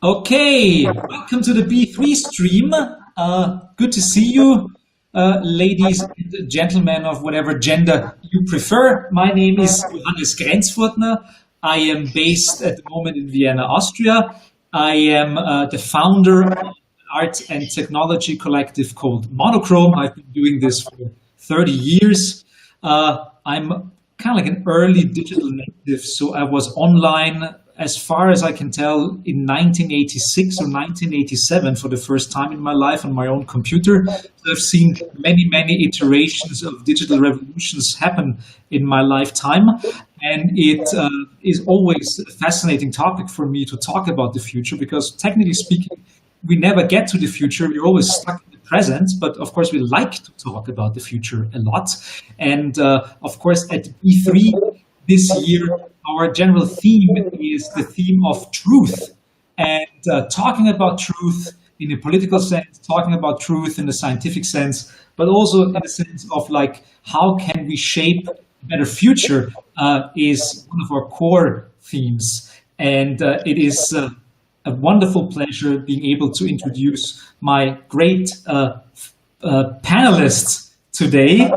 Okay, welcome to the B3 stream. Good to see you, ladies and gentlemen of whatever gender you prefer. My name is Johannes Grenzfurtner. I am based at the moment in Vienna, Austria. I am the founder of an art and technology collective called Monochrome. I've been doing this for 30 years. I'm kind of like an early digital native, so I was online as far as I can tell, in 1986 or 1987 for the first time in my life on my own computer. So I've seen many, many iterations of digital revolutions happen in my lifetime. And it is always a fascinating topic for me to talk about the future because technically speaking, we never get to the future. We're always stuck in the present, but of course we like to talk about the future a lot. And of course at E3 this year, our general theme is the theme of truth and talking about truth in a political sense, talking about truth in a scientific sense, but also in the sense of like, how can we shape a better future is one of our core themes. And it is a wonderful pleasure being able to introduce my great panelists today.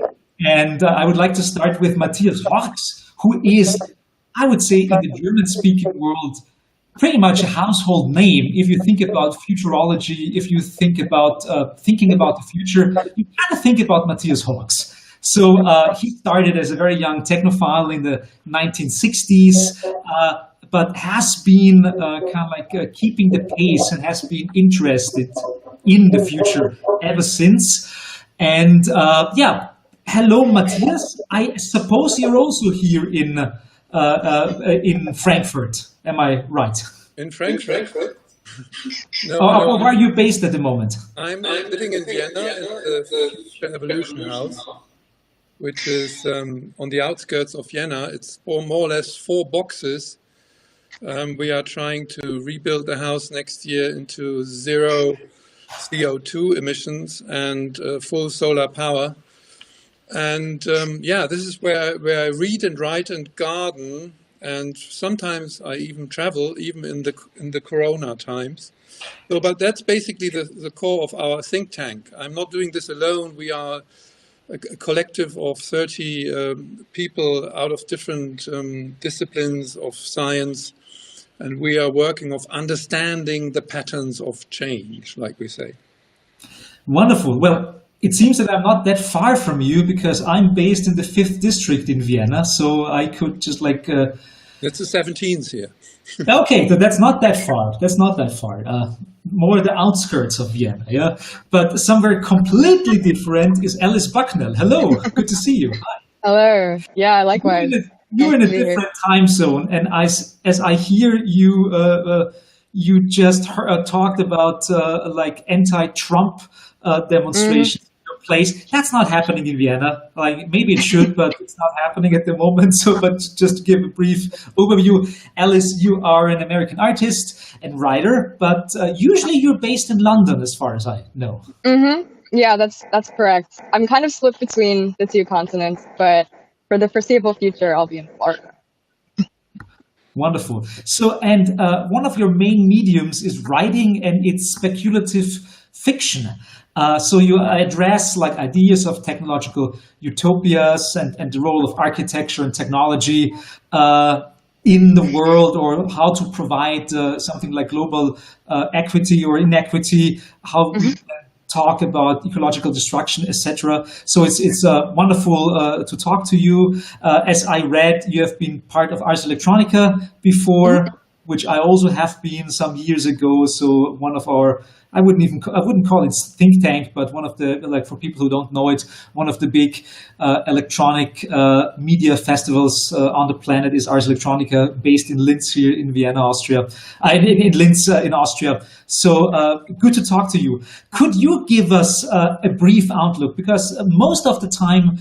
And I would like to start with Matthias Fox, who is, I would say, in the German-speaking world, pretty much a household name. If you think about futurology, if you think about thinking about the future, you kind of think about Matthias Fox. So he started as a very young technophile in the 1960s, but has been kind of like keeping the pace and has been interested in the future ever since. And yeah, hello, Matthias. I suppose you're also here in Frankfurt. Am I right? In Frankfurt? No, or where are you based at the moment? I'm living in Vienna at the Evolution House, which is on the outskirts of Vienna. It's more or less 4 boxes. We are trying to rebuild the house next year into 0 CO2 emissions and full solar power. And yeah, this is where I read and write and garden, and sometimes I even travel, even in the Corona times. So, but that's basically the core of our think tank. I'm not doing this alone. We are a collective of 30 people out of different disciplines of science, and we are working of understanding the patterns of change, like we say. Wonderful. Well, it seems that I'm not that far from you because I'm based in the 5th district in Vienna, so I could just like... It's the 17th here. Okay, so that's not that far. That's not that far. More the outskirts of Vienna, yeah? But somewhere completely different is Alice Bucknell. Hello, good to see you. Hi. Hello. Yeah, likewise. You're in a different time zone, and as I hear you, you just talked about like anti-Trump demonstrations. Place. That's not happening in Vienna. Like maybe it should, but it's not happening at the moment. So, but just to give a brief overview, Alice, you are an American artist and writer, but usually you're based in London, as far as I know. Yeah, that's correct. I'm kind of split between the 2 continents, but for the foreseeable future, I'll be in Florida. Wonderful. So, and one of your main mediums is writing, and it's speculative fiction. So you address like ideas of technological utopias and the role of architecture and technology in the world, or how to provide something like global equity or inequity, how we talk about ecological destruction, etc. So it's wonderful to talk to you. As I read, you have been part of Ars Electronica before, which I also have been some years ago. So one of our, I wouldn't call it think tank, but one of the, like for people who don't know it, one of the big electronic media festivals on the planet is Ars Electronica, based in Linz here in Vienna, Austria, in Linz in Austria. So good to talk to you. Could you give us a brief outlook? Because most of the time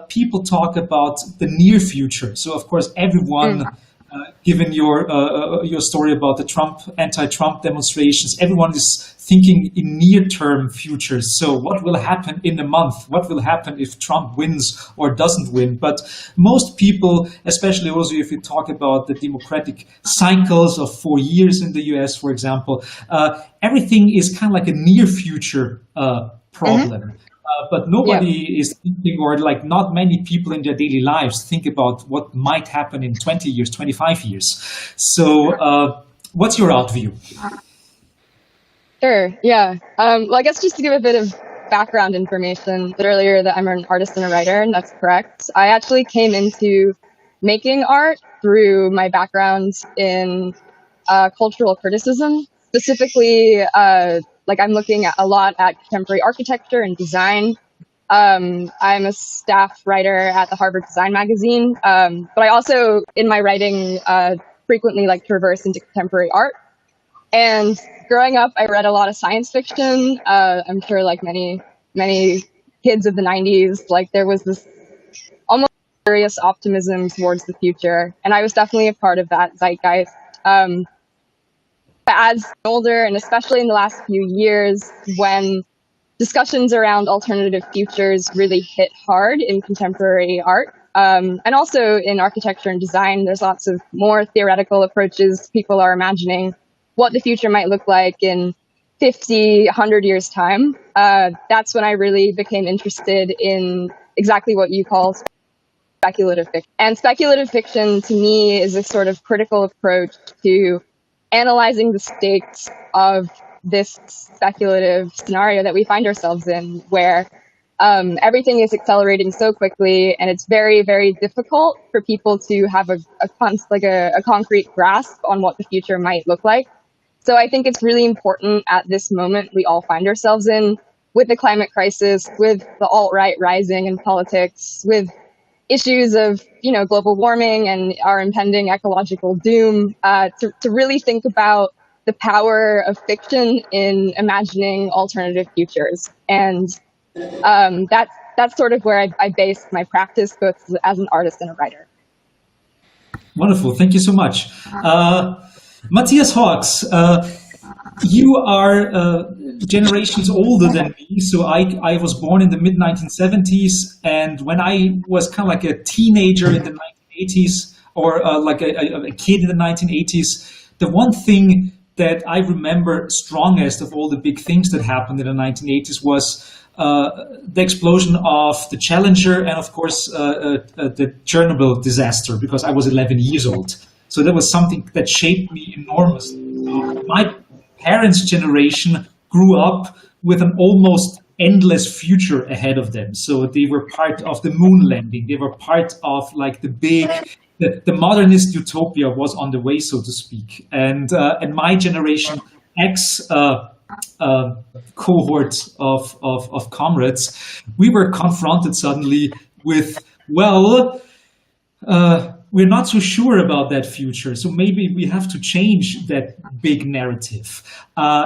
people talk about the near future. So of course everyone given your story about the anti-Trump demonstrations, everyone is thinking in near-term futures. So what will happen in a month? What will happen if Trump wins or doesn't win? But most people, especially also if you talk about the democratic cycles of 4 years in the US, for example, everything is kind of like a near future problem. But nobody is thinking, or like not many people in their daily lives think about what might happen in 20 years, 25 years. So what's your out view? Sure, yeah. Well, I guess just to give a bit of background information, earlier that I'm an artist and a writer, and that's correct. I actually came into making art through my background in cultural criticism. Specifically, like I'm looking at a lot at contemporary architecture and design. I'm a staff writer at the Harvard Design Magazine, but I also, in my writing, frequently like to reverse into contemporary art. And growing up, I read a lot of science fiction. I'm sure like many kids of the 90s, like there was this almost curious optimism towards the future. And I was definitely a part of that zeitgeist. But as older, and especially in the last few years, when discussions around alternative futures really hit hard in contemporary art, and also in architecture and design, there's lots of more theoretical approaches. People are imagining what the future might look like in 50, 100 years' time. That's when I really became interested in exactly what you call speculative fiction. And speculative fiction, to me, is a sort of critical approach to analyzing the stakes of this speculative scenario that we find ourselves in, where everything is accelerating so quickly, and it's very, very difficult for people to have a concrete grasp on what the future might look like. So I think it's really important at this moment we all find ourselves in, with the climate crisis, with the alt-right rising in politics, with issues of, global warming and our impending ecological doom, to really think about the power of fiction in imagining alternative futures. And that's sort of where I base my practice, both as an artist and a writer. Wonderful. Thank you so much. Matthias Fox, you are generations older than me. So I was born in the mid-1970s. And when I was kind of like a teenager in the 1980s, or like a kid in the 1980s, the one thing that I remember strongest of all the big things that happened in the 1980s was the explosion of the Challenger and, of course, the Chernobyl disaster, because I was 11 years old. So that was something that shaped me enormously. My parents' generation grew up with an almost endless future ahead of them. So they were part of the moon landing. They were part of like the modernist utopia was on the way, so to speak. And my generation X cohort of comrades, we were confronted suddenly with, we're not so sure about that future, so maybe we have to change that big narrative.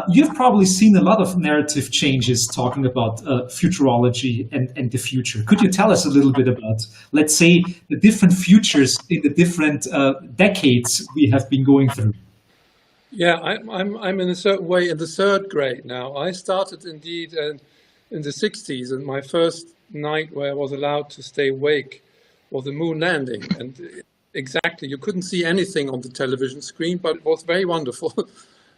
You've probably seen a lot of narrative changes talking about futurology and the future. Could you tell us a little bit about, let's say, the different futures in the different decades we have been going through? Yeah, I'm in a certain way in the third grade now. I started indeed in the 60s, and my first night where I was allowed to stay awake was the moon landing. And exactly, you couldn't see anything on the television screen, but it was very wonderful.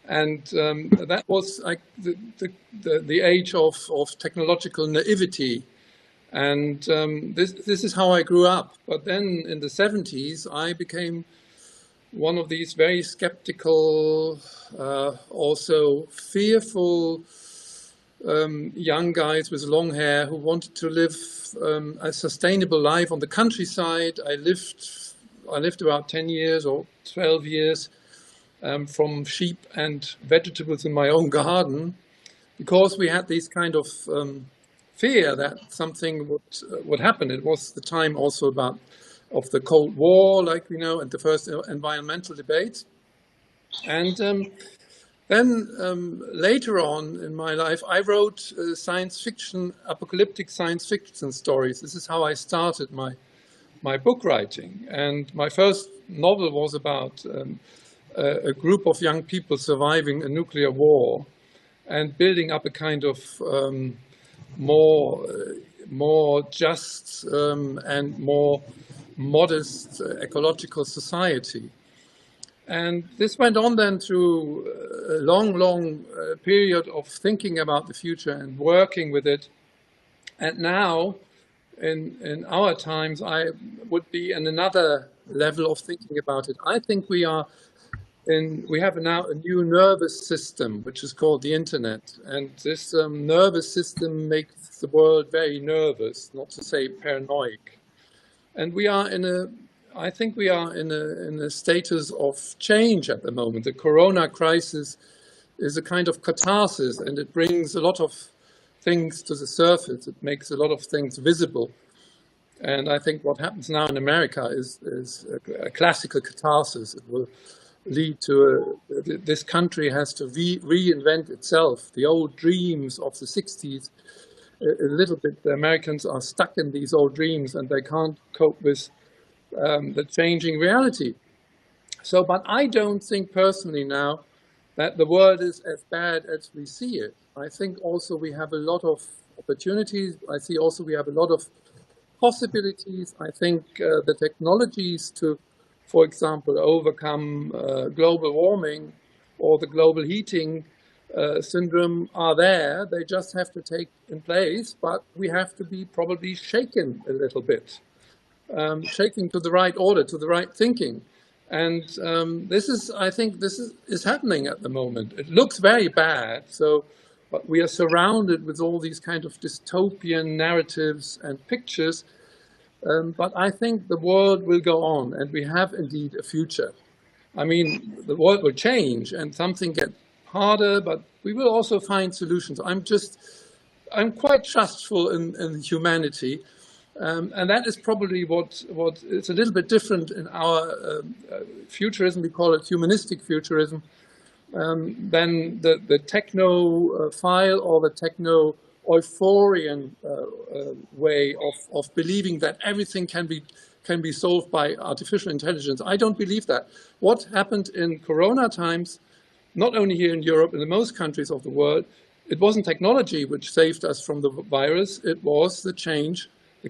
And that was like the age of technological naivety. And this is how I grew up. But then in the 70s, I became one of these very skeptical, also fearful young guys with long hair who wanted to live a sustainable life on the countryside. I lived about 10 years or 12 years from sheep and vegetables in my own garden, because we had this kind of fear that something would happen. It was the time also of the Cold War, and the first environmental debate. And then later on in my life, I wrote science fiction, apocalyptic science fiction stories. This is how I started my my book writing. And my first novel was about a group of young people surviving a nuclear war and building up a kind of more just and more modest ecological society. And this went on then through a long period of thinking about the future and working with it. And now, in our times, I would be in another level of thinking about it. I think we have now a new nervous system, which is called the internet. And this nervous system makes the world very nervous, not to say paranoid. And I think we are in a status of change at the moment. The corona crisis is a kind of catharsis, and it brings a lot of things to the surface. It makes a lot of things visible. And I think what happens now in America is a classical catharsis. It will lead to this country has to reinvent itself. The old dreams of the 60s, a little bit, the Americans are stuck in these old dreams and they can't cope with the changing reality. So, but I don't think personally now that the world is as bad as we see it. I think also we have a lot of opportunities. I see also we have a lot of possibilities. I think the technologies to, for example, overcome global warming or the global heating syndrome are there. They just have to take in place, but we have to be probably shaken a little bit. Shaking to the right order, to the right thinking. And I think this is happening at the moment. It looks very bad, but we are surrounded with all these kind of dystopian narratives and pictures. But I think the world will go on, and we have indeed a future. I mean, the world will change and something get harder, but we will also find solutions. I'm quite trustful in humanity. And that is probably what is a little bit different in our futurism. We call it humanistic futurism, than the techno-phile or the techno-euphorian way of believing that everything can be solved by artificial intelligence. I don't believe that. What happened in Corona times, not only here in Europe, in the most countries of the world, it wasn't technology which saved us from the virus. It was the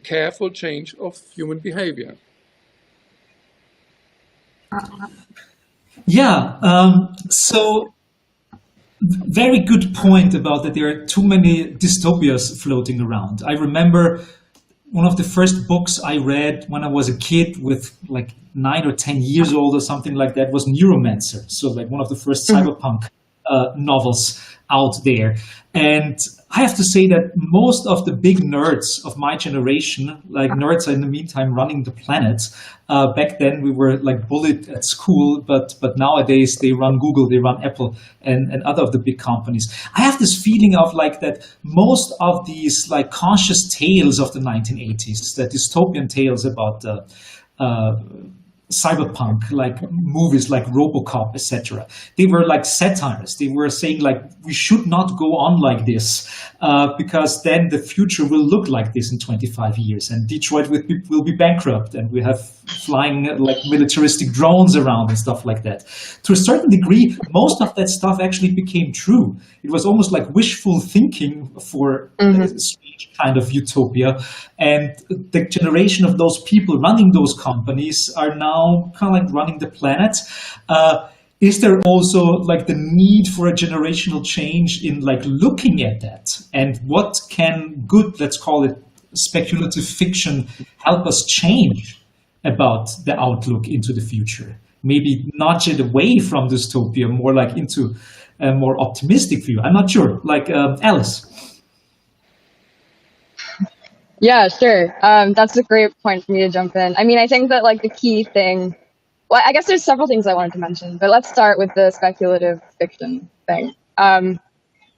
careful change of human behavior. Yeah, so very good point about that there are too many dystopias floating around. I remember one of the first books I read when I was a kid with like 9 or 10 years old or something like that was Neuromancer. So like one of the first cyberpunk novels out there. And I have to say that most of the big nerds of my generation, like nerds are in the meantime running the planet. Back then we were like bullied at school, but nowadays they run Google, they run Apple and other of the big companies. I have this feeling of like that most of these like conscious tales of the 1980s, the dystopian tales about cyberpunk, like movies like RoboCop, etc. They were like satires. They were saying like we should not go on like this because then the future will look like this in 25 years, and Detroit will be bankrupt, and we have flying like militaristic drones around and stuff like that. To a certain degree, most of that stuff actually became true. It was almost like wishful thinking for a strange kind of utopia, and the generation of those people running those companies are now kind of like running the planet. Is there also like the need for a generational change in like looking at that, and what can good, let's call it speculative fiction, help us change about the outlook into the future? Maybe nudge it away from dystopia, more like into a more optimistic view. I'm not sure. Like Alice. Yeah, sure. That's a great point for me to jump in. I mean, I think that like the key thing, well, I guess there's several things I wanted to mention, but let's start with the speculative fiction thing. I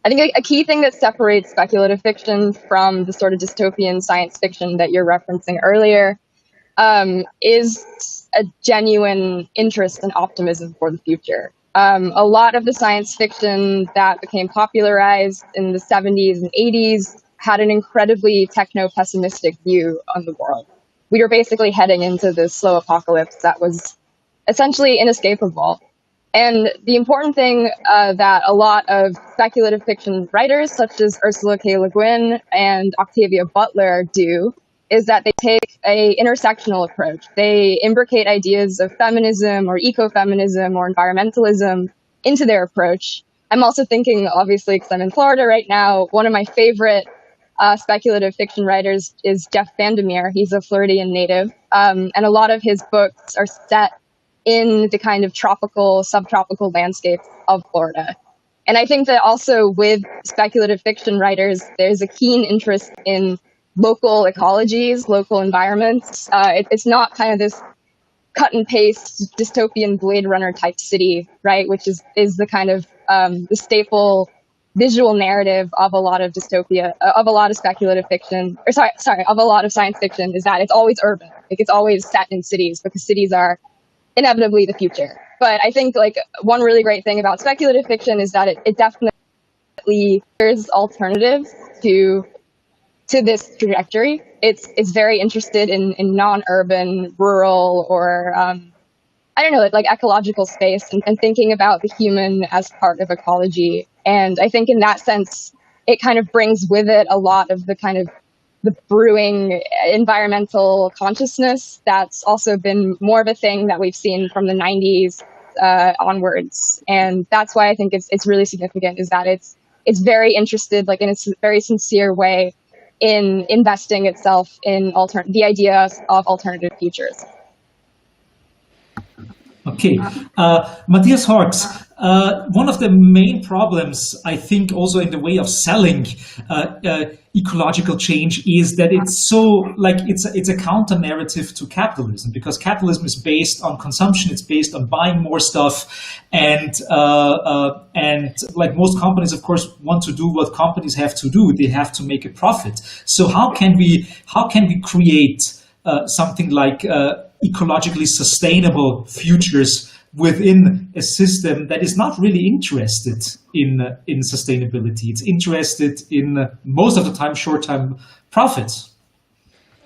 think a key thing that separates speculative fiction from the sort of dystopian science fiction that you're referencing earlier is a genuine interest and optimism for the future. A lot of the science fiction that became popularized in the 70s and 80s had an incredibly techno-pessimistic view on the world. we were basically heading into this slow apocalypse that was essentially inescapable. And the important thing that a lot of speculative fiction writers, such as Ursula K. Le Guin and Octavia Butler, do is that they take a intersectional approach. They imbricate ideas of feminism or ecofeminism or environmentalism into their approach. I'm also thinking, obviously, because I'm in Florida right now, one of my favorite speculative fiction writers is Jeff Vandermeer. He's a Floridian native, and a lot of his books are set in the kind of tropical, subtropical landscape of Florida. And I think that also with speculative fiction writers, there's a keen interest in local ecologies, local environments. It's not kind of this cut and paste dystopian Blade Runner type city, right? Which is the kind of the staple visual narrative of a lot of dystopia, of a lot of speculative fiction, or sorry, of a lot of science fiction, is that it's always urban. Like, it's always set in cities because cities are inevitably the future. But I think like one really great thing about speculative fiction is that it definitely there's alternatives to this trajectory. It's very interested in non-urban, rural, or I don't know, like ecological space and thinking about the human as part of ecology. And I think in that sense, it kind of brings with it a lot of the kind of the brewing environmental consciousness that's also been more of a thing that we've seen from the 90s onwards. And that's why I think it's really significant, is that it's very interested, like in a very sincere way, in investing itself in the idea of alternative futures. Okay, Matthias Horx, one of the main problems, I think, also in the way of selling ecological change is that it's so, like, it's a counter narrative to capitalism, because capitalism is based on consumption, it's based on buying more stuff, and like most companies, of course, want to do what companies have to do. They have to make a profit. So how can we create something like ecologically sustainable futures within a system that is not really interested in sustainability? It's interested in most of the time short-term profits.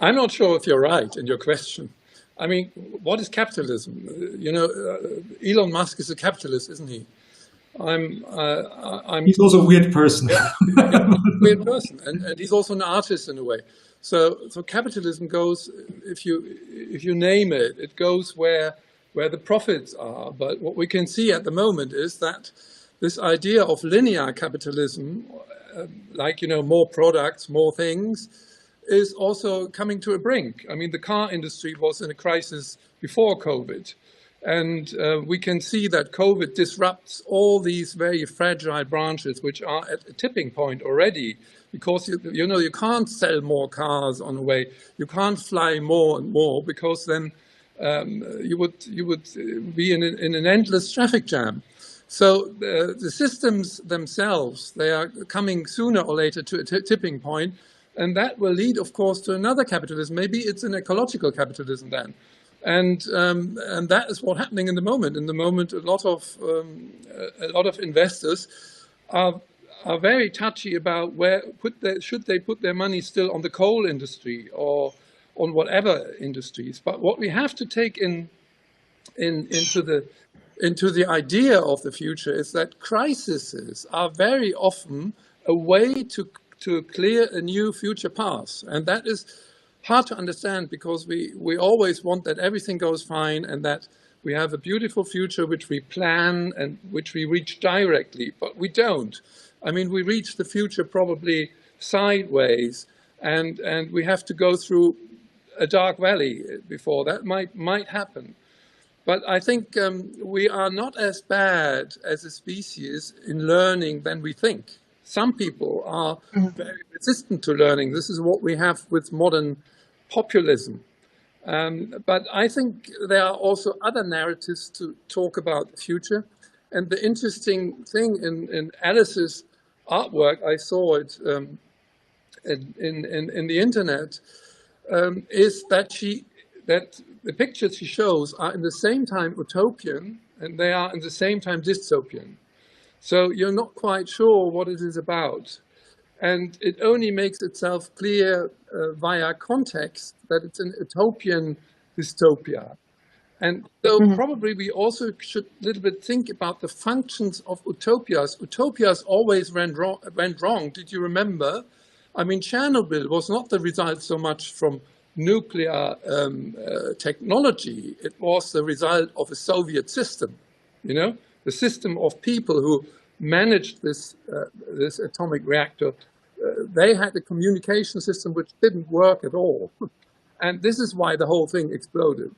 I'm not sure if you're right in your question. I mean, what is capitalism? You know, Elon Musk is a capitalist, isn't he? He's also a weird person. Weird person, and he's also an artist in a way. So capitalism goes, if you name it, it goes where the profits are. But what we can see at the moment is that this idea of linear capitalism, like, you know, more products, more things, is also coming to a brink. I mean, the car industry was in a crisis before COVID. And we can see that COVID disrupts all these very fragile branches, which are at a tipping point already, because you know, you can't sell more cars on the way. You can't fly more and more, because then you would be in an endless traffic jam. So the systems themselves, they are coming sooner or later to a tipping point, and that will lead, of course, to another capitalism. Maybe it's an ecological capitalism then. And that is what's happening in the moment. In the moment, a lot of investors are very touchy about should they put their money still on the coal industry or on whatever industries. But what we have to take into the idea of the future is that crises are very often a way to clear a new future path, and that is hard to understand, because we always want that everything goes fine and that we have a beautiful future which we plan and which we reach directly, but we don't. I mean, we reach the future probably sideways, and we have to go through a dark valley before that might happen. But I think we are not as bad as a species in learning than we think. Some people are very resistant to learning. This is what we have with modern populism. But I think there are also other narratives to talk about the future. And the interesting thing in Alice's artwork, I saw it in the internet, is that the pictures she shows are in the same time utopian and they are in the same time dystopian. So you're not quite sure what it is about. and it only makes itself clear via context that it's an utopian dystopia. And so probably we also should a little bit think about the functions of utopias. Utopias always went wrong. Did you remember? I mean, Chernobyl was not the result so much from nuclear technology. It was the result of a Soviet system, you know, the system of people who managed this atomic reactor. They had a communication system which didn't work at all. And this is why the whole thing exploded.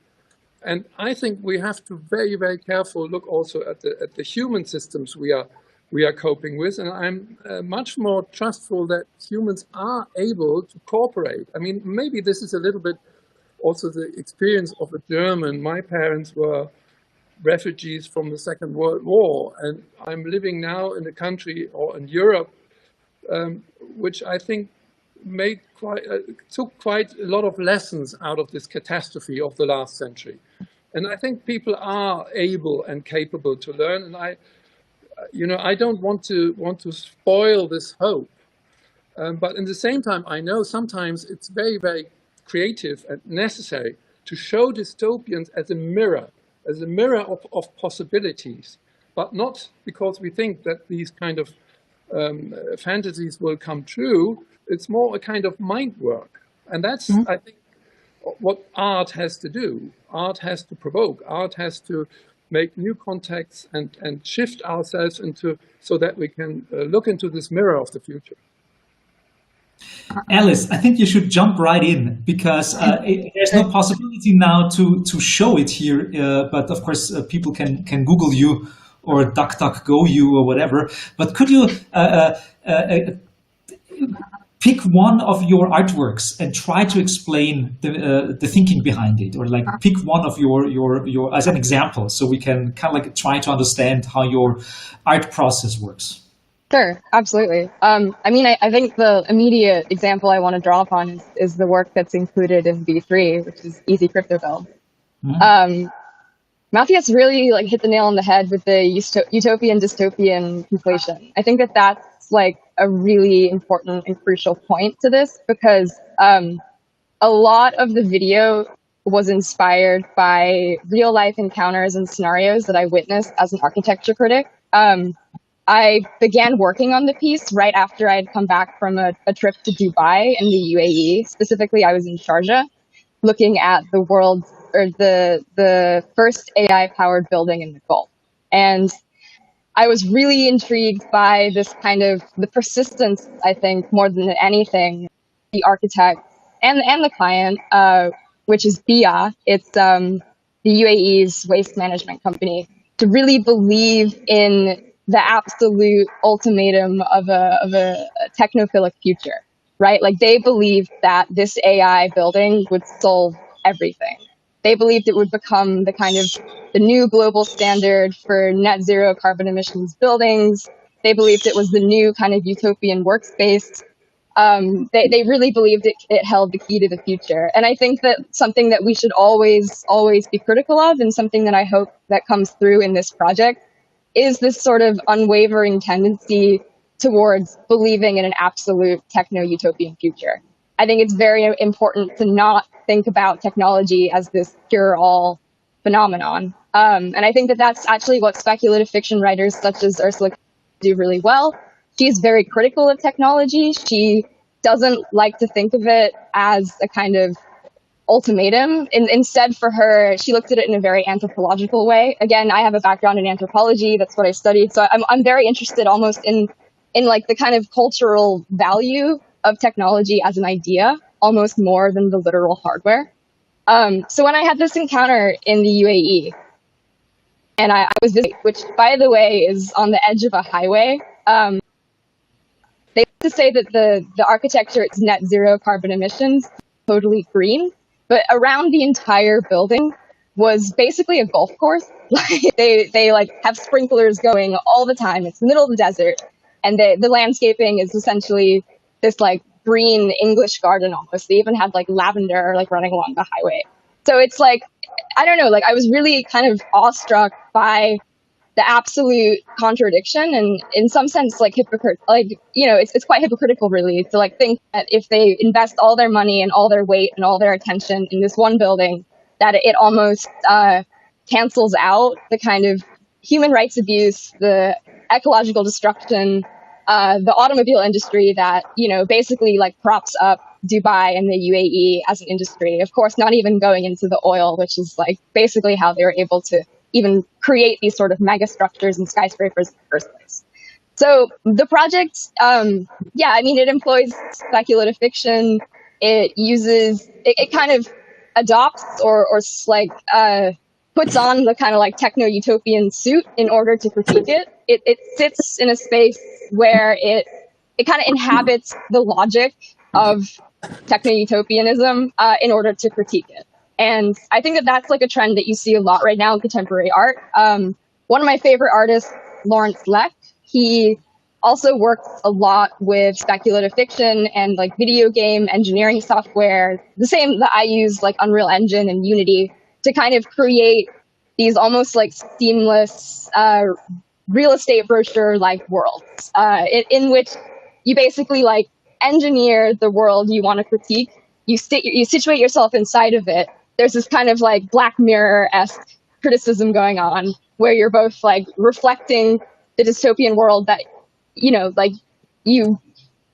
And I think we have to very, very careful look also at the human systems we are coping with. And I'm much more trustful that humans are able to cooperate. I mean, maybe this is a little bit also the experience of a German. My parents were refugees from the Second World War, and I'm living now in a country or in Europe, which I think took quite a lot of lessons out of this catastrophe of the last century. And I think people are able and capable to learn. And I don't want to spoil this hope. But in the same time, I know sometimes it's very, very creative and necessary to show dystopians as a mirror of possibilities, but not because we think that these kind of fantasies will come true. It's more a kind of mind work. And that's, I think, what art has to do. Art has to provoke. Art has to make new contexts and shift ourselves into so that we can look into this mirror of the future. Alice, I think you should jump right in because there's no possibility now to show it here. But of course, people can Google you or DuckDuckGo you or whatever. But could you pick one of your artworks and try to explain the thinking behind it, or like pick one of your as an example, so we can kind of like try to understand how your art process works. Sure, absolutely. I mean, I think the immediate example I want to draw upon is the work that's included in B3, which is Easy Crypto Build. Matthias really like hit the nail on the head with the utopian dystopian conflation. I think that that's like a really important and crucial point to this, because a lot of the video was inspired by real life encounters and scenarios that I witnessed as an architecture critic. I began working on the piece right after I had come back from a trip to Dubai in the UAE. Specifically, I was in Sharjah, looking at the world's or the first AI-powered building in the Gulf. And I was really intrigued by this kind of the persistence, I think, more than anything, the architect and the client, which is BIA. It's the UAE's waste management company, to really believe in the absolute ultimatum of a technophilic future, right? Like they believed that this AI building would solve everything. They believed it would become the kind of the new global standard for net zero carbon emissions buildings. They believed it was the new kind of utopian workspace. They really believed it held the key to the future. And I think that something that we should always be critical of, and something that I hope that comes through in this project, is this sort of unwavering tendency towards believing in an absolute techno-utopian future. I think it's very important to not think about technology as this cure-all phenomenon. And I think that that's actually what speculative fiction writers such as Ursula do really well. She's very critical of technology. She doesn't like to think of it as a kind of ultimatum. Instead, for her, she looked at it in a very anthropological way. Again, I have a background in anthropology. That's what I studied. So I'm very interested almost in like the kind of cultural value of technology as an idea, almost more than the literal hardware. So when I had this encounter in the UAE, and I was visiting, which by the way is on the edge of a highway, they like to say that the architecture is net zero carbon emissions, totally green, but around the entire building was basically a golf course. Like they like have sprinklers going all the time. It's the middle of the desert, and the landscaping is essentially this like green English garden almost. They even had like lavender like running along the highway. So it's like, I don't know, like I was really kind of awestruck by the absolute contradiction, and in some sense, like it's quite hypocritical, really, to like think that if they invest all their money and all their weight and all their attention in this one building, that it almost cancels out the kind of human rights abuse, the ecological destruction, the automobile industry that, basically like props up Dubai and the UAE as an industry. Of course, not even going into the oil, which is like basically how they were able to even create these sort of mega structures and skyscrapers in the first place. So the project, it employs speculative fiction. It kind of adopts or puts on the kind of like techno-utopian suit in order to critique it. It sits in a space where it kind of inhabits the logic of techno-utopianism in order to critique it. And I think that that's like a trend that you see a lot right now in contemporary art. One of my favorite artists, Lawrence Leck, he also works a lot with speculative fiction and like video game engineering software, the same that I use, like Unreal Engine and Unity, to kind of create these almost like seamless real estate brochure-like worlds in which you basically like engineer the world you want to critique. You situate yourself inside of it. There's this kind of like Black Mirror-esque criticism going on where you're both like reflecting the dystopian world that, you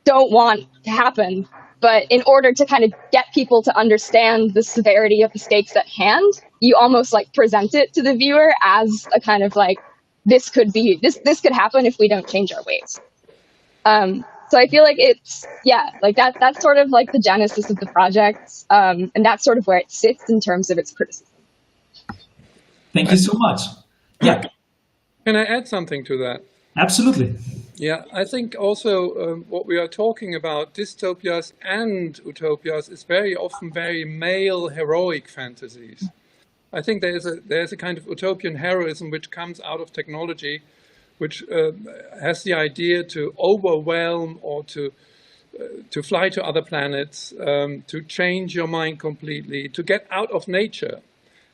don't want to happen. But in order to kind of get people to understand the severity of the stakes at hand, you almost like present it to the viewer as a kind of like, this could happen if we don't change our ways. So I feel like that's sort of like the genesis of the project. And that's sort of where it sits in terms of its criticism. Thank you so much. Yeah. Can I add something to that? Absolutely. Yeah, I think also what we are talking about, dystopias and utopias, is very often very male heroic fantasies. I think there's a kind of utopian heroism which comes out of technology, which has the idea to overwhelm or to fly to other planets, to change your mind completely, to get out of nature.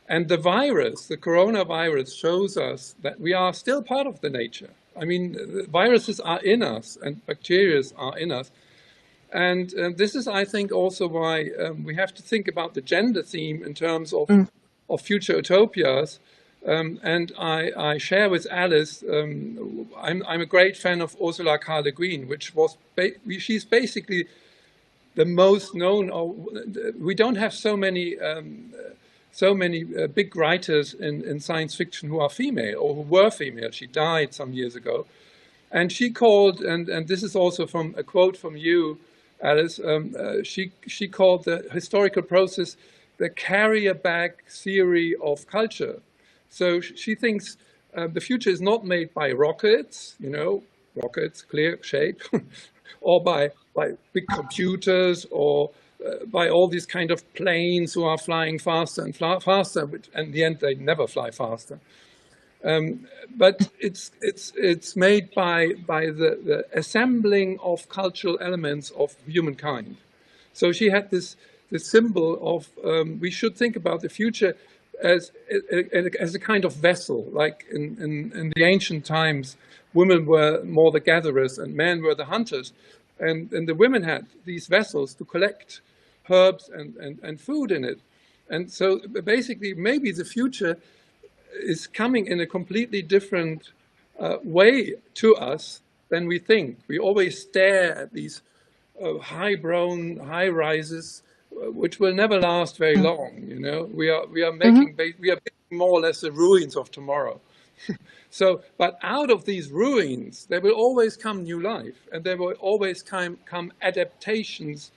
And the coronavirus shows us that we are still part of the nature. I mean, viruses are in us and bacteria are in us. And this is, I think, also why we have to think about the gender theme in terms of future utopias. And I share with Alice, I'm a great fan of Ursula K. Le Guin, she's basically the most known. We don't have so many big writers in science fiction who are female or who were female. She died some years ago. And she called, and this is also from a quote from you, Alice, she called the historical process the carrier bag theory of culture. So she thinks the future is not made by rockets, rockets, clear shape, or by big computers, or by all these kind of planes who are flying faster and faster, which in the end they never fly faster. But it's made by the assembling of cultural elements of humankind. So she had this symbol of we should think about the future as a kind of vessel, like in the ancient times, women were more the gatherers and men were the hunters, and the women had these vessels to collect herbs and food in it. And so basically maybe the future is coming in a completely different way to us than we think. We always stare at these high rises which will never last very long. We are making more or less the ruins of tomorrow. So, but out of these ruins, there will always come new life, and there will always come adaptations,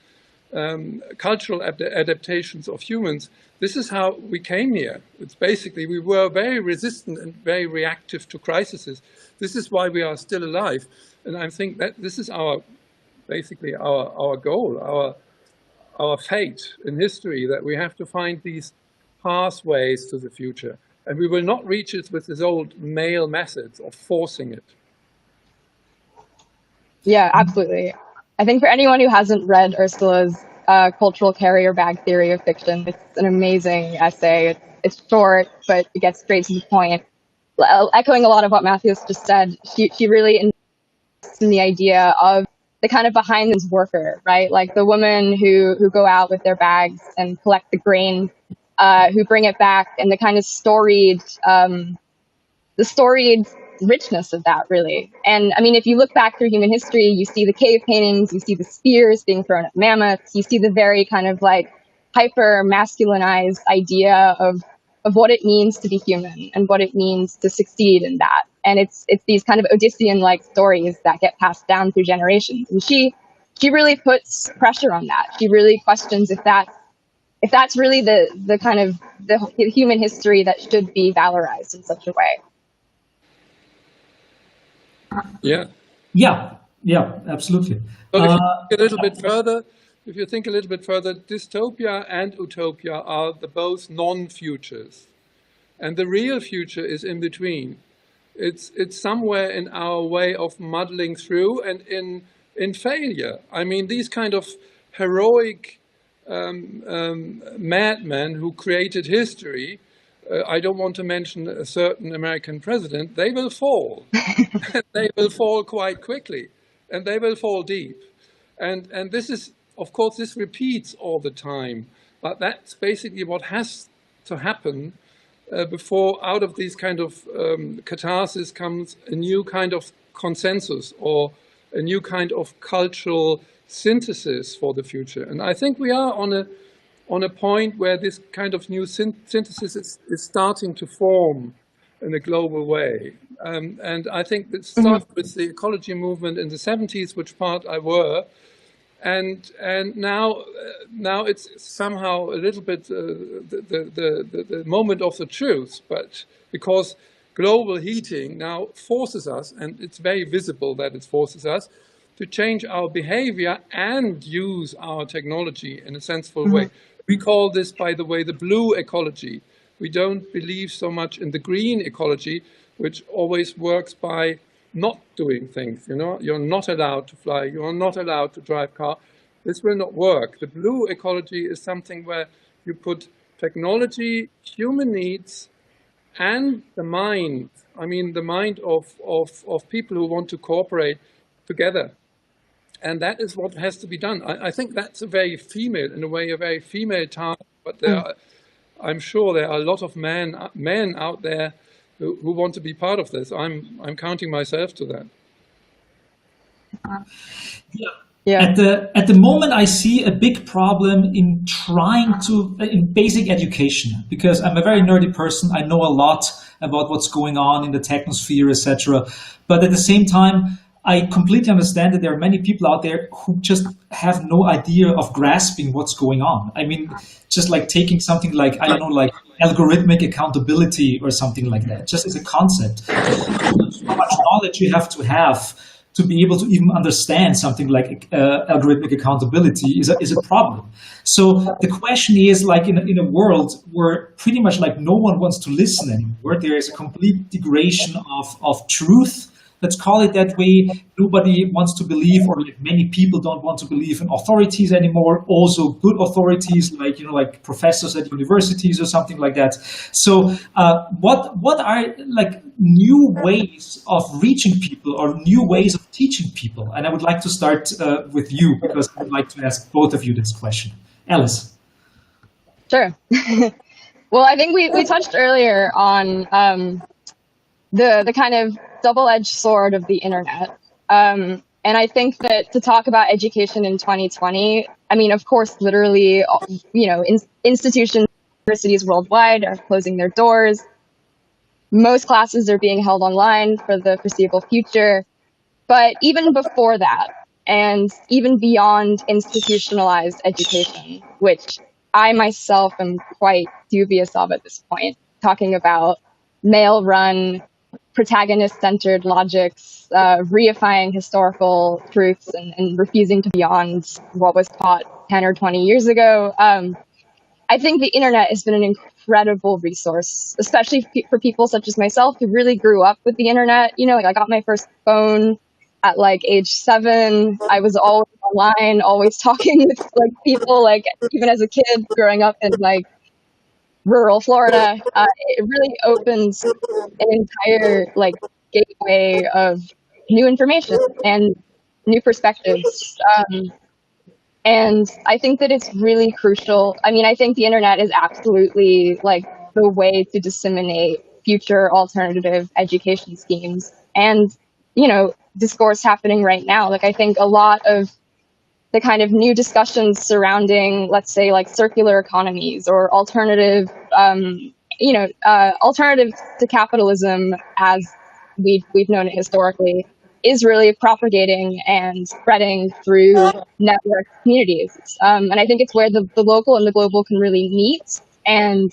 cultural adaptations of humans. This is how we came here. It's basically, we were very resistant and very reactive to crises. This is why we are still alive. And I think that this is basically our goal, our fate in history, that we have to find these pathways to the future. And we will not reach it with this old male methods of forcing it. Yeah, absolutely. I think for anyone who hasn't read Ursula's cultural carrier bag theory of fiction, it's an amazing essay. It's short, but it gets straight to the point. echoing a lot of what Matthias just said, she really invests in the idea of the kind of behind the worker, right? Like the women who go out with their bags and collect the grain, who bring it back, and the kind of storied richness of that, really. And I mean, if you look back through human history, you see the cave paintings, you see the spears being thrown at mammoths, you see the very kind of like hyper masculinized idea of what it means to be human and what it means to succeed in that. And it's these kind of Odyssean-like stories that get passed down through generations. And she really puts pressure on that. She really questions if that's really the kind of the human history that should be valorized in such a way. Yeah. Yeah, absolutely. So if you think a little bit further, dystopia and utopia are both non-futures. And the real future is in between. It's somewhere in our way of muddling through and in failure. I mean, these kind of heroic madmen who created history, I don't want to mention a certain American president, they will fall. They will fall quite quickly, and they will fall deep. And this is, of course, this repeats all the time, but that's basically what has to happen before out of these kind of catharsis comes a new kind of consensus or a new kind of cultural synthesis for the future. And I think we are on a point where this kind of new synthesis is starting to form in a global way. And I think it started with the ecology movement in the 70s, which part I were. And now it's somehow a little bit the moment of the truth, but because global heating now forces us, and it's very visible that it forces us, to change our behavior and use our technology in a sensible way. We call this, by the way, the blue ecology. We don't believe so much in the green ecology, which always works by not doing things. You know, you're not allowed to fly, you're not allowed to drive car. This will not work. The blue ecology is something where you put technology, human needs, and the mind, I mean the mind of people who want to cooperate together. And that is what has to be done. I think that's a very female, in a way, a very female task, but I'm sure there are a lot of men out there who want to be part of this. I'm counting myself to that. Yeah. At the moment, I see a big problem in in basic education, because I'm a very nerdy person. I know a lot about what's going on in the technosphere, etc. But at the same time, I completely understand that there are many people out there who just have no idea of grasping what's going on. I mean, just like taking something like, I don't know, like algorithmic accountability or something like that, just as a concept. How much knowledge you have to be able to even understand something like algorithmic accountability is a problem. So the question is, like in a world where pretty much like no one wants to listen anymore, there is a complete degradation of truth. Let's call it that way. Nobody wants to believe, or like many people don't want to believe in authorities anymore. Also good authorities, like, you know, like professors at universities or something like that. So what are like new ways of reaching people or new ways of teaching people? And I would like to start with you, because I would like to ask both of you this question. Alice. Sure. Well, I think we touched earlier on the kind of double-edged sword of the internet. And I think that to talk about education in 2020, I mean, of course, literally, you know, institutions, universities worldwide are closing their doors. Most classes are being held online for the foreseeable future. But even before that, and even beyond institutionalized education, which I myself am quite dubious of at this point, talking about male-run, protagonist-centered logics, reifying historical truths and refusing to be beyond what was taught 10 or 20 years ago. I think the internet has been an incredible resource, especially for people such as myself who really grew up with the internet. You know, like I got my first phone at like age 7. I was always online, always talking with like people, like even as a kid growing up in like rural Florida. It really opens an entire like gateway of new information and new perspectives. And I think that it's really crucial. I mean, I think the internet is absolutely like the way to disseminate future alternative education schemes and, you know, discourse happening right now. Like, I think a lot of the kind of new discussions surrounding, let's say, like circular economies or alternative, alternative to capitalism as we've known it historically, is really propagating and spreading through network communities. And I think it's where the local and the global can really meet, and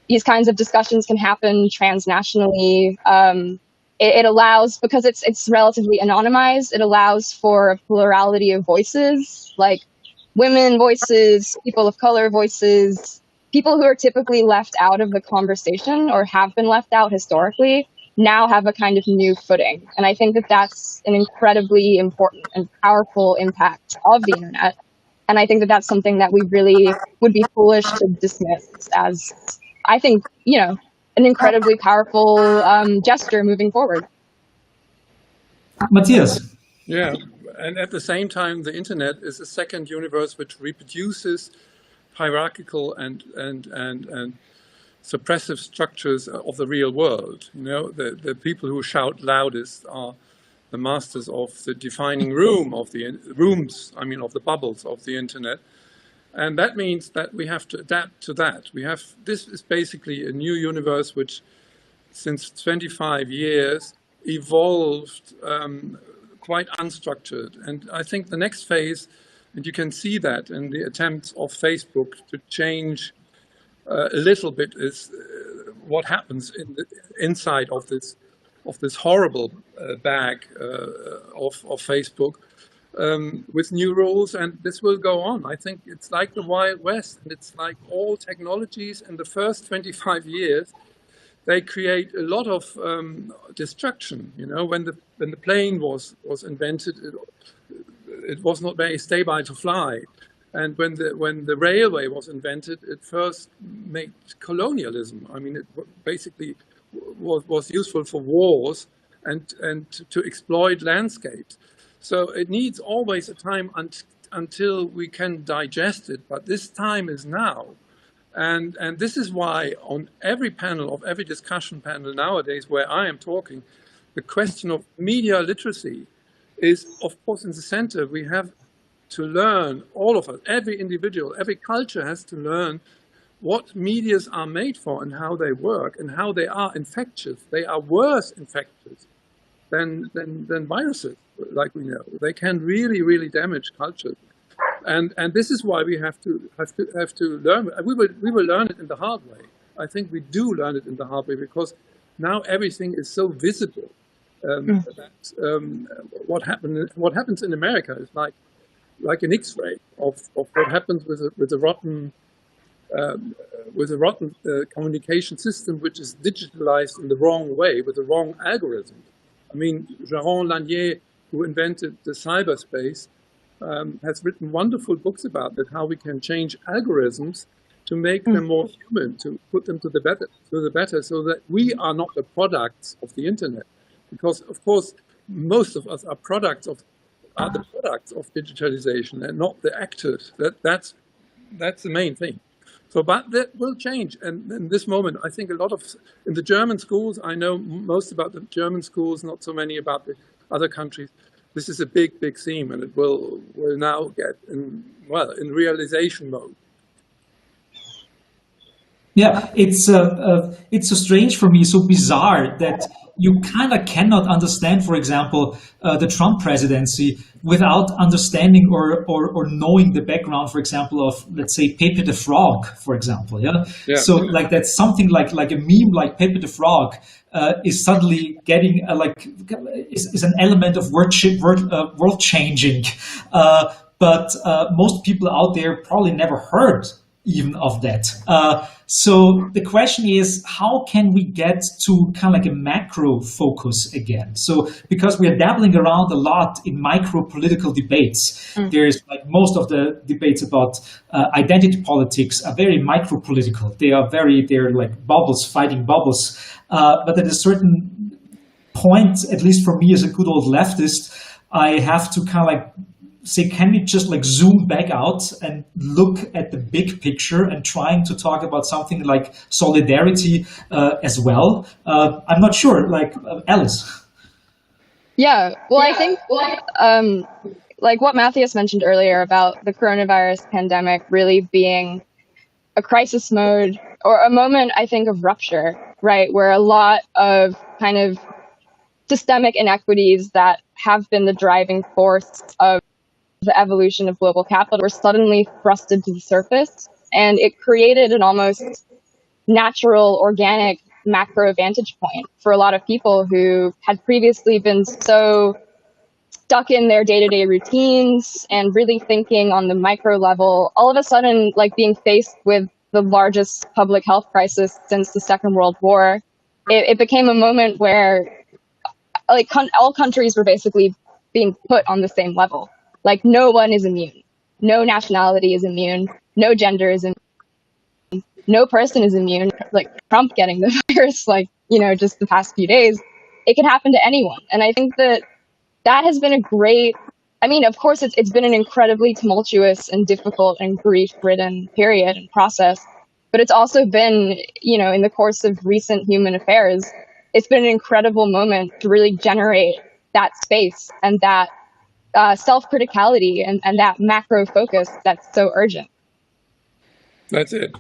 these kinds of discussions can happen transnationally. It allows, because it's relatively anonymized, it allows for a plurality of voices, like women voices, people of color voices, people who are typically left out of the conversation or have been left out historically now have a kind of new footing. And I think that that's an incredibly important and powerful impact of the internet. And I think that that's something that we really would be foolish to dismiss as, I think, you know, an incredibly powerful gesture moving forward. Matthias. Yeah, and at the same time, the internet is a second universe which reproduces hierarchical and suppressive structures of the real world. You know, the people who shout loudest are the masters of the defining room of the of the bubbles of the internet. And that means that we have to adapt to that. This is basically a new universe which, since 25 years, evolved quite unstructured. And I think the next phase, and you can see that in the attempts of Facebook to change a little bit, is what happens inside of this horrible bag of Facebook. With new rules, and this will go on. I think it's like the Wild West, and it's like all technologies in the first 25 years, they create a lot of destruction. You know, when the plane was invented, it was not very stable to fly, and when the railway was invented, it first made colonialism. I mean, it basically was useful for wars and to exploit landscapes. So it needs always a time until we can digest it, but this time is now. And this is why on every panel, of every discussion panel nowadays where I am talking, the question of media literacy is, of course, in the center. We have to learn, all of us, every individual, every culture has to learn what medias are made for and how they work and how they are infectious. They are worse infectious than viruses, like we know. They can really, really damage cultures, and this is why we have to learn. We will learn it in the hard way. I think we do learn it in the hard way because now everything is so visible. What happens in America is like an X-ray of what happens with a rotten communication system, which is digitalized in the wrong way with the wrong algorithm. I mean, Jaron Lanier, who invented the cyberspace, has written wonderful books about that, how we can change algorithms to make them more human, to put them to the better, so that we are not the products of the internet. Because, of course, most of us are the products of digitalization and not the actors. That's the main thing. So, but that will change. And in this moment, I think in the German schools, I know most about the German schools, not so many about the other countries. This is a big, big theme, and it will now get in realization mode. Yeah, it's so strange for me, so bizarre that you kind of cannot understand, for example, the Trump presidency without understanding or knowing the background, for example, of, let's say, Pepe the Frog, for example. Yeah. So like that's something like a meme like Pepe the Frog is suddenly getting is an element of world changing, but most people out there probably never heard even of that. So the question is, how can we get to kind of like a macro focus again? So because we are dabbling around a lot in micro political debates, there's like most of the debates about identity politics are very micro political. They're like bubbles fighting bubbles. But at a certain point, at least for me as a good old leftist, I have to kind of like say, can we just like zoom back out and look at the big picture and trying to talk about something like solidarity as well? I'm not sure, like Alice. Yeah, well, I think like what Matthias mentioned earlier about the coronavirus pandemic really being a crisis mode or a moment, I think, of rupture, right? Where a lot of kind of systemic inequities that have been the driving force of the evolution of global capital were suddenly thrusted to the surface, and it created an almost natural, organic macro vantage point for a lot of people who had previously been so stuck in their day-to-day routines and really thinking on the micro level. All of a sudden, like being faced with the largest public health crisis since the Second World War, it became a moment where like all countries were basically being put on the same level. Like no one is immune. No nationality is immune. No gender is immune. No person is immune. Like Trump getting the virus, like, you know, just the past few days, it can happen to anyone. And I think that has been a great, I mean, of course, it's been an incredibly tumultuous and difficult and grief-ridden period and process, but it's also been, you know, in the course of recent human affairs, it's been an incredible moment to really generate that space and that self-criticality and that macro focus that's so urgent. That's it.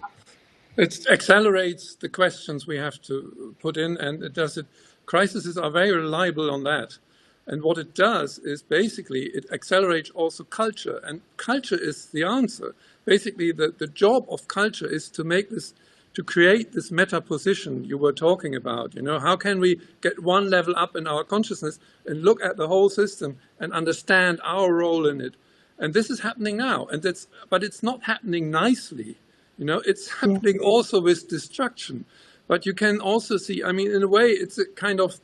It accelerates the questions we have to put in, and it does it. Crises are very reliable on that. And what it does is basically it accelerates also culture, and culture is the answer. Basically, the job of culture is to make this, to create this meta position you were talking about. You know, how can we get one level up in our consciousness and look at the whole system and understand our role in it? And this is happening now, and but it's not happening nicely. You know, it's happening also with destruction. But you can also see, I mean, in a way, it's a kind of,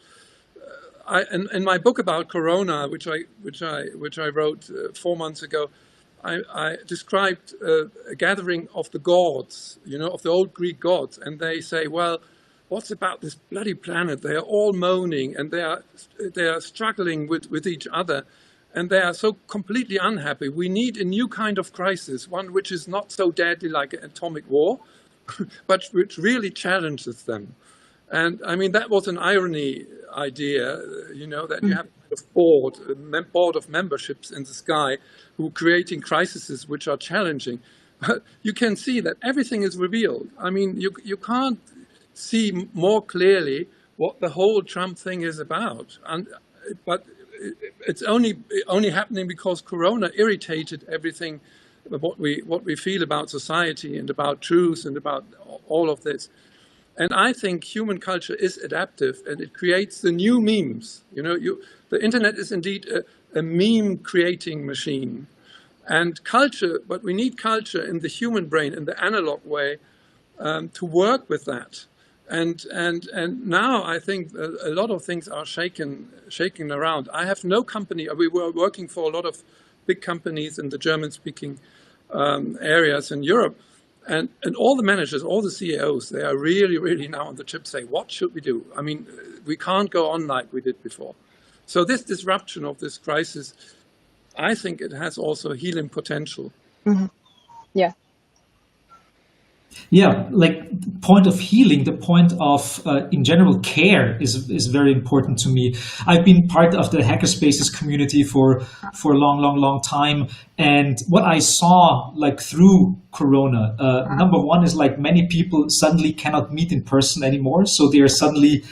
in my book about Corona, which I wrote 4 months ago, I described a gathering of the gods, you know, of the old Greek gods, and they say, well, what's about this bloody planet? They are all moaning, and they are struggling with each other, and they are so completely unhappy. We need a new kind of crisis, one which is not so deadly like an atomic war, but which really challenges them. And I mean, that was an irony idea, you know, that you have a board of memberships in the sky who are creating crises which are challenging. But you can see that everything is revealed. I mean, you can't see more clearly what the whole Trump thing is about. But it's only happening because Corona irritated everything, what we feel about society and about truth and about all of this. And I think human culture is adaptive, and it creates the new memes. You know, the internet is indeed a meme-creating machine. And culture, but we need culture in the human brain, in the analog way, to work with that. And now I think a lot of things are shaking around. I have no company. We were working for a lot of big companies in the German-speaking areas in Europe. And all the managers, all the CEOs, they are really now on the chip saying, what should we do? I mean, we can't go on like we did before. So this disruption of this crisis, I think it has also healing potential. Mm-hmm. Yeah. Yeah, like the point of healing, the point of, in general, care is very important to me. I've been part of the hackerspaces community for a long time. And what I saw, like through Corona, number one is like many people suddenly cannot meet in person anymore. So they are suddenly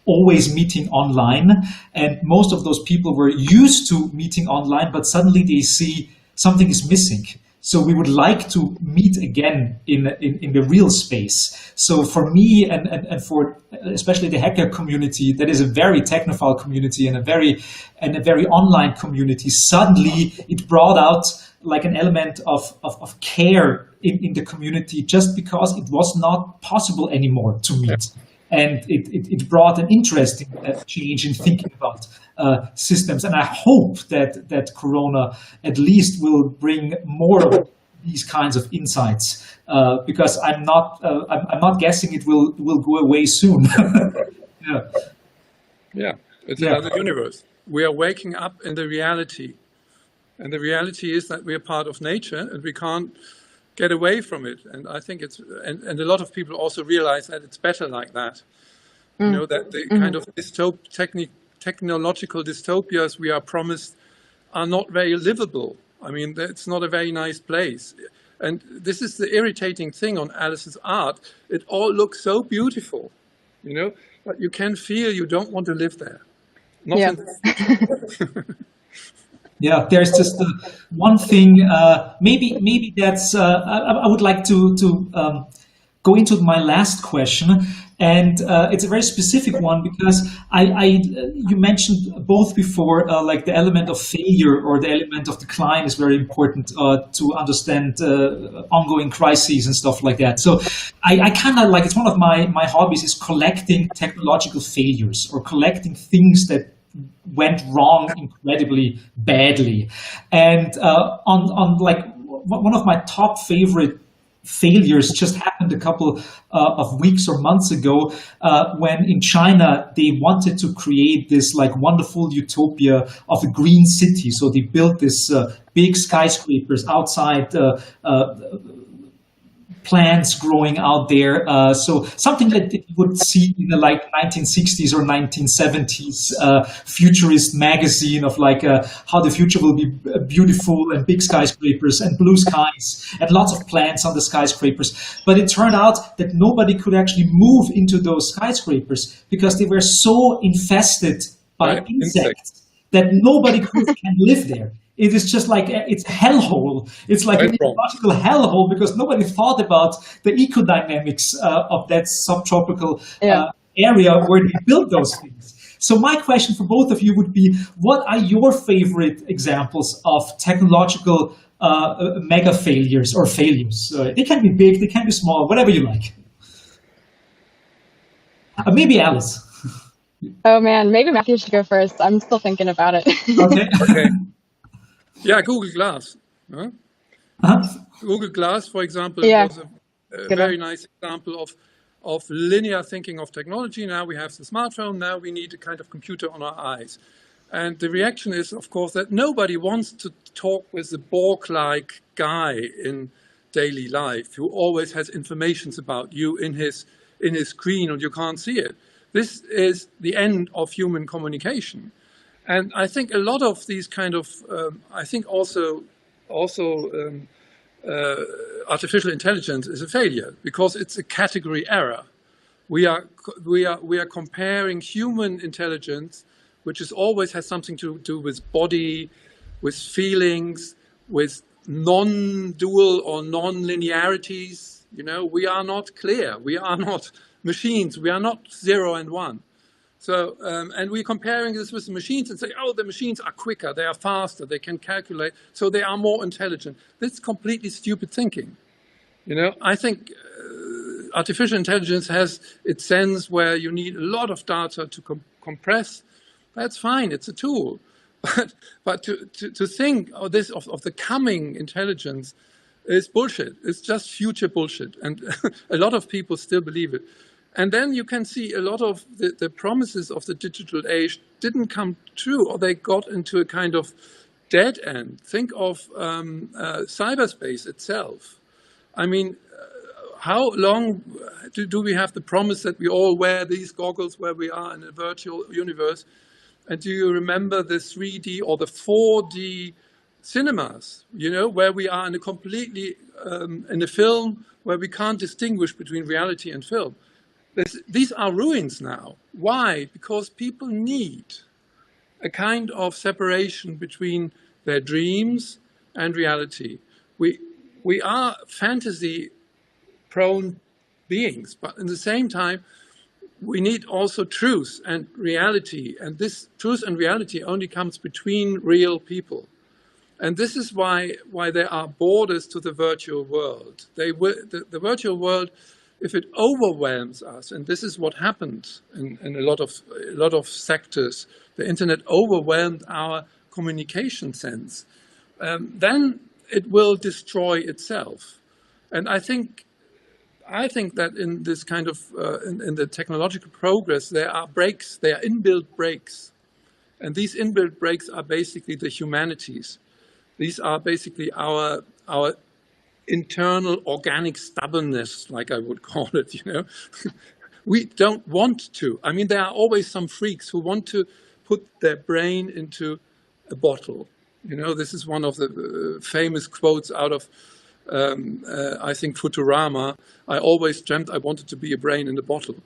always meeting online. And most of those people were used to meeting online, but suddenly they see something is missing. So we would like to meet again in the real space. So for me and for especially the hacker community, that is a very technophile community and a very online community, suddenly it brought out like an element of care in the community just because it was not possible anymore to meet. And it brought an interesting change in thinking about systems. And I hope that Corona at least will bring more of these kinds of insights, because I'm not guessing it will go away soon. It's another universe. We are waking up in the reality, and the reality is that we are part of nature and we can't get away from it. And I think and a lot of people also realize that it's better like that. You know, that the kind of technological dystopias we are promised are not very livable. I mean, it's not a very nice place. And this is the irritating thing on Alice's art. It all looks so beautiful, you know, but you can feel you don't want to live there. Yeah, there's just one thing. Maybe that's. I would like to go into my last question, and it's a very specific one because you mentioned both before, like the element of failure or the element of decline is very important to understand ongoing crises and stuff like that. So I kind of like, it's one of my hobbies is collecting technological failures or collecting things that went wrong incredibly badly. And on like one of my top favorite failures just happened a couple of weeks or months ago when in China they wanted to create this like wonderful utopia of a green city. So they built this big skyscrapers outside plants growing out there. So something that you would see in the like 1960s or 1970s futurist magazine of like how the future will be beautiful and big skyscrapers and blue skies and lots of plants on the skyscrapers. But it turned out that nobody could actually move into those skyscrapers because they were so infested by insects that nobody can live there. It is just like, it's a hellhole. It's like an ecological hellhole because nobody thought about the ecodynamics of that subtropical area where they built those things. So my question for both of you would be, what are your favorite examples of technological mega failures or failures? They can be big, they can be small, whatever you like. Maybe Alice. Oh man, maybe Matthew should go first. I'm still thinking about it. Okay. Yeah, Google Glass. Huh? Google Glass, for example, was a very nice example of linear thinking of technology. Now we have the smartphone, now we need a kind of computer on our eyes. And the reaction is, of course, that nobody wants to talk with the Borg-like guy in daily life who always has information about you in his screen and you can't see it. This is the end of human communication. And I think a lot of these kind of, I think also artificial intelligence is a failure because it's a category error. We are comparing human intelligence, which always has something to do with body, with feelings, with non-dual or non-linearities. You know, we are not clear. We are not machines. We are not 0 and 1. So, and we're comparing this with the machines and say, oh, the machines are quicker, they are faster, they can calculate, so they are more intelligent. This is completely stupid thinking. You know, I think artificial intelligence has its sense where you need a lot of data to compress. That's fine, it's a tool. But to think of this, of the coming intelligence is bullshit. It's just future bullshit. And a lot of people still believe it. And then you can see a lot of the promises of the digital age didn't come true, or they got into a kind of dead end. Think of cyberspace itself. I mean, how long do we have the promise that we all wear these goggles where we are in a virtual universe? And do you remember the 3D or the 4D cinemas, you know, where we are in a completely, in a film where we can't distinguish between reality and film? These are ruins now. Why? Because people need a kind of separation between their dreams and reality. We are fantasy-prone beings, but at the same time, we need also truth and reality. And this truth and reality only comes between real people. And this is why there are borders to the virtual world. The virtual world, if it overwhelms us, and this is what happened in a lot of sectors, the internet overwhelmed our communication sense, then it will destroy itself. And I think that in this kind of in the technological progress, there are breaks, there are inbuilt breaks, and these inbuilt breaks are basically the humanities. These are basically our internal organic stubbornness, like I would call it, you know. We don't want to. I mean, there are always some freaks who want to put their brain into a bottle. You know, this is one of the famous quotes out of, I think, Futurama. I always dreamt I wanted to be a brain in a bottle.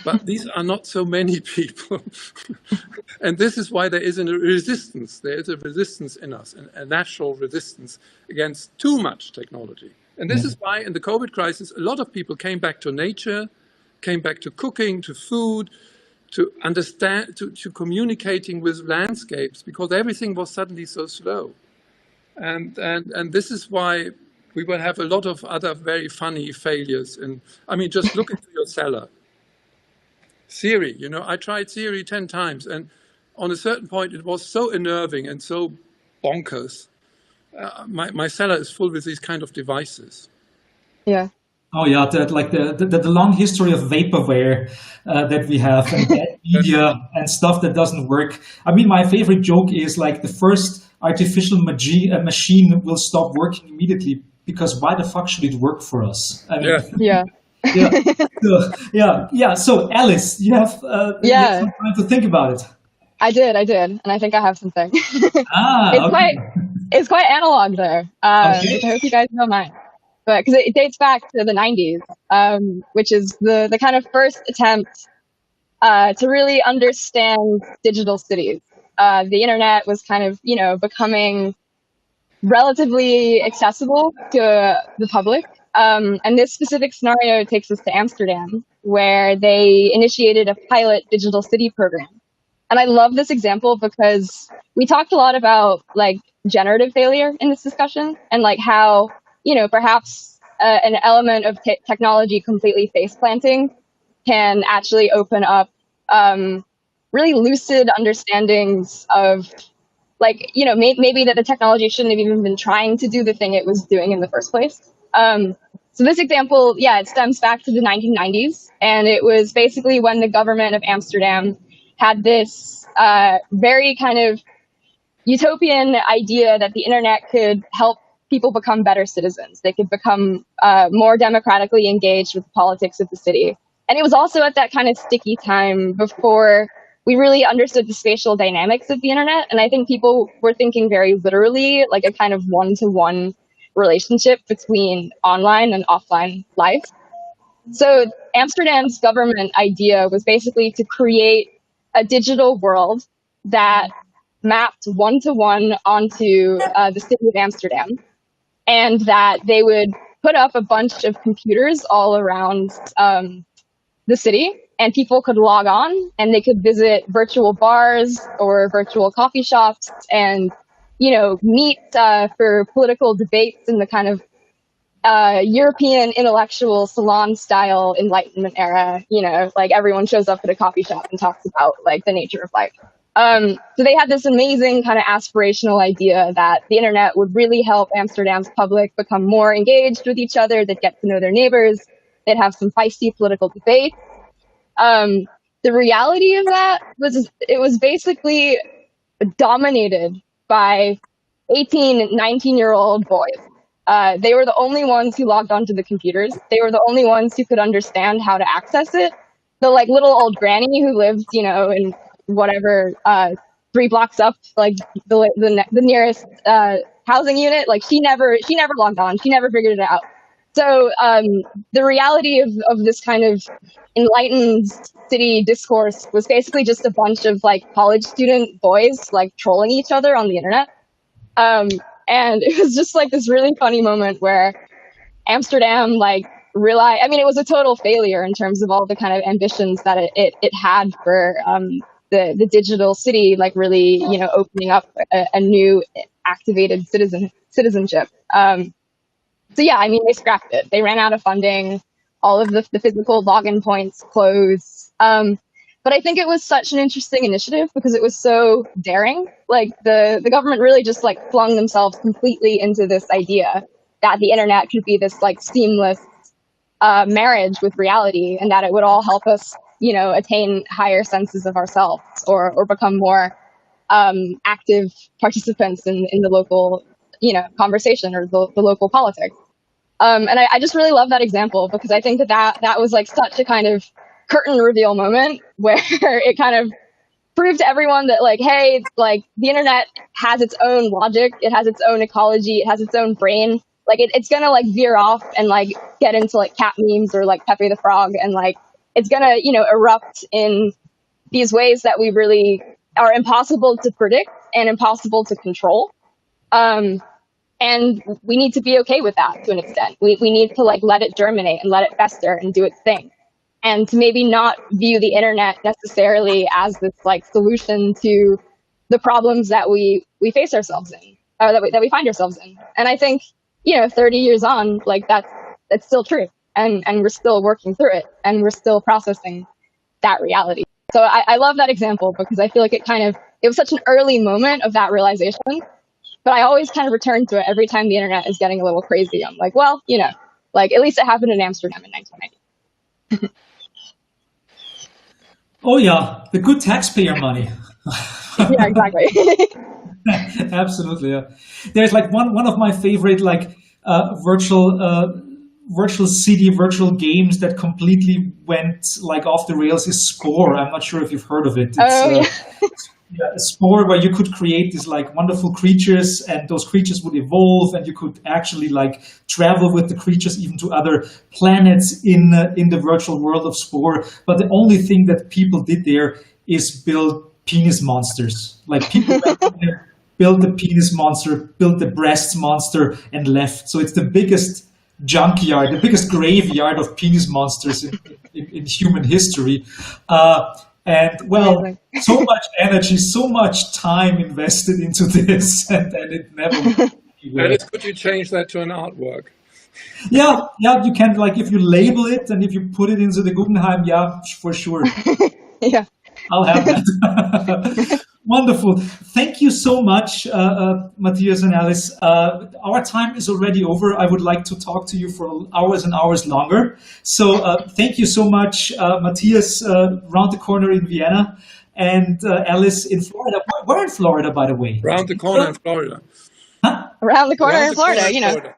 But these are not so many people. And this is why there is a resistance. There is a resistance in us, a natural resistance against too much technology. And this is why in the COVID crisis, a lot of people came back to nature, came back to cooking, to food, to understand, to communicating with landscapes, because everything was suddenly so slow. And this is why we will have a lot of other very funny failures. And I mean, just look into your cellar. Siri, you know, I tried Siri 10 times, and on a certain point it was so unnerving and so bonkers. My cellar is full with these kind of devices. Yeah. Oh yeah, the long history of vaporware that we have, and bad media and stuff that doesn't work. I mean, my favorite joke is like the first artificial machine will stop working immediately, because why the fuck should it work for us? I mean, Yeah. So Alice, you have some time to think about it. I did, and I think I have something. It's quite analog there, which I hope you guys don't mind, but because it dates back to the 90s, which is the kind of first attempt to really understand digital cities. The internet was kind of, you know, becoming relatively accessible to the public. And this specific scenario takes us to Amsterdam, where they initiated a pilot digital city program. And I love this example because we talked a lot about like generative failure in this discussion, and like how, you know, perhaps an element of technology completely face planting can actually open up really lucid understandings of, like, you know, maybe that the technology shouldn't have even been trying to do the thing it was doing in the first place. So this example, it stems back to the 1990s, and it was basically when the government of Amsterdam had this very kind of utopian idea that the internet could help people become better citizens. They could become more democratically engaged with the politics of the city. And it was also at that kind of sticky time before we really understood the spatial dynamics of the internet. And I think people were thinking very literally, like a kind of one-to-one relationship between online and offline life. So Amsterdam's government idea was basically to create a digital world that mapped one-to-one onto the city of Amsterdam, and that they would put up a bunch of computers all around the city, and people could log on and they could visit virtual bars or virtual coffee shops and, you know, meet for political debates in the kind of European intellectual salon style Enlightenment era. You know, like everyone shows up at a coffee shop and talks about like the nature of life. So they had this amazing kind of aspirational idea that the internet would really help Amsterdam's public become more engaged with each other. They'd get to know their neighbors. They'd have some feisty political debate. The reality of that was it was basically dominated by 18, 19-year-old boys. They were the only ones who logged onto the computers. They were the only ones who could understand how to access it. The like little old granny who lived, you know, in whatever 3 blocks up, like the nearest housing unit, like she never logged on. She never figured it out. So the reality of this kind of enlightened city discourse was basically just a bunch of like college student boys like trolling each other on the internet. And it was just like this really funny moment where Amsterdam like realized, I mean, it was a total failure in terms of all the kind of ambitions that it had for the digital city, like really, you know, opening up a new activated citizenship. So yeah, I mean, they scrapped it. They ran out of funding. All of the physical login points closed. But I think it was such an interesting initiative because it was so daring. Like the government really just like flung themselves completely into this idea that the internet could be this like seamless marriage with reality, and that it would all help us, you know, attain higher senses of ourselves or become more active participants in the local, you know, conversation or the local politics. And I just really love that example because I think that was like such a kind of curtain reveal moment where it kind of proved to everyone that like, hey, like the internet has its own logic, it has its own ecology, it has its own brain. Like it's gonna like veer off and like get into like cat memes or like Pepe the Frog, and like it's gonna, you know, erupt in these ways that we really are impossible to predict and impossible to control. And we need to be okay with that to an extent. We need to like let it germinate and let it fester and do its thing. And to maybe not view the internet necessarily as this like solution to the problems that we face ourselves in, or that we find ourselves in. And I think, you know, 30 years on, like that's still true. And we're still working through it, and we're still processing that reality. So I love that example because I feel like it was such an early moment of that realization. But I always kind of return to it every time the internet is getting a little crazy. I'm like, well, you know, like at least it happened in Amsterdam in 1990. Oh yeah, the good taxpayer money. Yeah, exactly. Absolutely. Yeah. There's like one of my favorite like virtual city, virtual games that completely went like off the rails is Spore. I'm not sure if you've heard of it. It's, yeah, a Spore where you could create these like wonderful creatures, and those creatures would evolve, and you could actually like travel with the creatures even to other planets in the virtual world of Spore. But the only thing that people did there is build penis monsters. Like people went there, built the penis monster, built the breasts monster, and left. So it's the biggest junkyard, the biggest graveyard of penis monsters in human history. And well, so much energy, so much time invested into this, and it never went anywhere. Alice, could you change that to an artwork? Yeah, you can, like, if you label it and if you put it into the Guggenheim, yeah, for sure. Yeah. I'll have that. Wonderful. Thank you so much, Matthias and Alice. Our time is already over. I would like to talk to you for hours and hours longer. So thank you so much, Matthias, round the corner in Vienna, and Alice in Florida. Where in Florida, by the way? Round the corner in Florida. Huh? Around the corner in Florida, you know. Florida.